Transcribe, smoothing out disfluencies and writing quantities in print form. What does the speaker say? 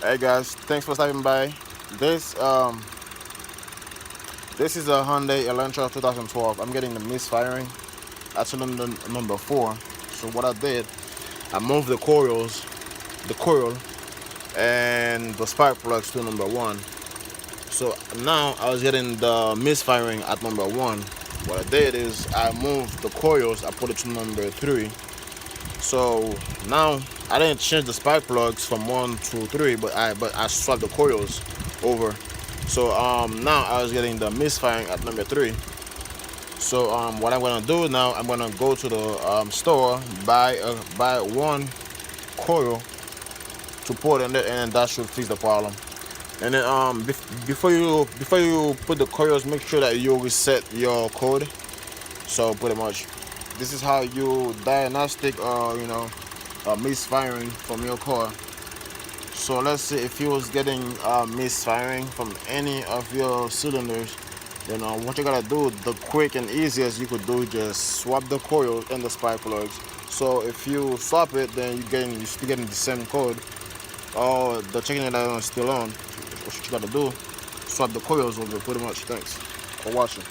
Hey guys, thanks for stopping by. This this is a Hyundai Elantra 2012. I'm getting the misfiring at cylinder number 4. So what I did, I moved the coil, and the spark plugs to number 1. So now I was getting the misfiring at number 1. What I did is I moved the coils, I put it to number 3. So now I didn't change the spark plugs from 1 to 3, but I swapped the coils over. So now I was getting the misfiring at number 3. So what I'm gonna do now, I'm gonna go to the store, buy one coil to put in there, and that should fix the problem. And then before you put the coils, make sure that you reset your code. So pretty much, this is how you diagnostic misfiring from your car. So let's say if you was getting misfiring from any of your cylinders, then what you gotta do, the quick and easiest you could do, just swap the coil and the spark plugs. So if you swap it, then you're still getting the same code. Or the checking it out is still on. What you gotta do, swap the coils over pretty much. Thanks for watching.